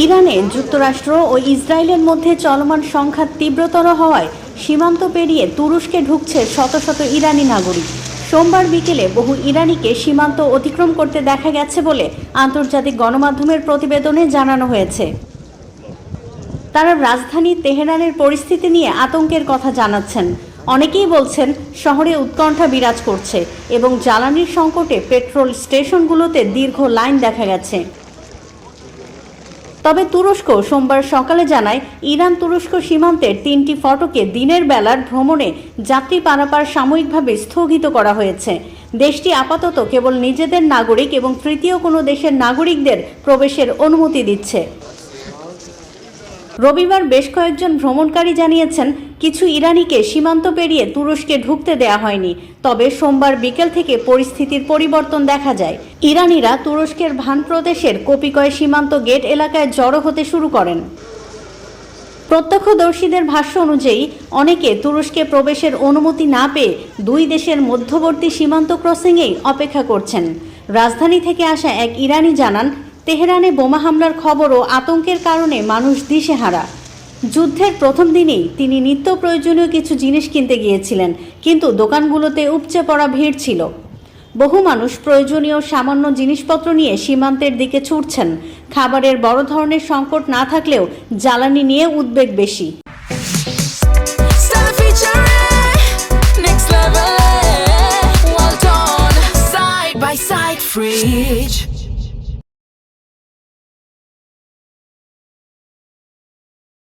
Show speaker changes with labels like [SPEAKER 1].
[SPEAKER 1] ইরানে যুক্তরাষ্ট্র ও ইসরায়েলের মধ্যে চলমান সংঘাত তীব্রতর হওয়ায় সীমান্ত পেরিয়ে তুরস্কে ঢুকছে শত শত ইরানি নাগরিক। সোমবার বিকেলে বহু ইরানিকে সীমান্ত অতিক্রম করতে দেখা গেছে বলে আন্তর্জাতিক গণমাধ্যমের প্রতিবেদনে জানানো হয়েছে। তারা রাজধানী তেহরানের পরিস্থিতি নিয়ে আতঙ্কের কথা জানাচ্ছেন। অনেকেই বলছেন শহরে উৎকণ্ঠা বিরাজ করছে এবং জ্বালানির সংকটে পেট্রোল স্টেশনগুলোতে দীর্ঘ লাইন দেখা গেছে। তবে তুরস্ক সোমবার সকালে জানায়, ইরান তুরস্ক সীমান্তের 3টি ফটকে দিনের বেলার ভ্রমণে যাত্রী পারাপার সাময়িকভাবে স্থগিত করা হয়েছে। দেশটি আপাতত কেবল নিজেদের নাগরিক এবং তৃতীয় কোনো দেশের নাগরিকদের প্রবেশের অনুমতি দিচ্ছে। রবিবার বেশ কয়েকজন ভ্রমণকারী জানিয়েছেন, কিছু ইরানিকে সীমান্ত পেরিয়ে তুরস্কে ঢুকতে দেয়া হয়নি। তবে সোমবার বিকেল থেকে পরিস্থিতির পরিবর্তন দেখা যায়। ইরানিরা তুরস্কের ভান প্রদেশের কপিকয় সীমান্ত গেট এলাকায় জড়ো হতে শুরু করেন। প্রত্যক্ষদর্শীদের ভাষ্য অনুযায়ী অনেকে তুরস্কে প্রবেশের অনুমতি না পেয়ে দুই দেশের মধ্যবর্তী সীমান্ত ক্রসিংয়েই অপেক্ষা করছেন। রাজধানী থেকে আসা এক ইরানি জানান, তেহরানে বোমা হামলার খবর ও আতঙ্কের কারণে মানুষ দিশেহারা। যুদ্ধের প্রথম দিনেই তিনি নিত্য প্রয়োজনীয় কিছু জিনিস কিনতে গিয়েছিলেন, কিন্তু দোকানগুলোতে উপচে পড়া ভিড় ছিল। বহু মানুষ প্রয়োজনীয় সামান্য জিনিসপত্র নিয়ে সীমান্তের দিকে ছুটছেন। খাবারের বড় ধরনের সংকট না থাকলেও জ্বালানি নিয়ে উদ্বেগ বেশি।
[SPEAKER 2] Fridge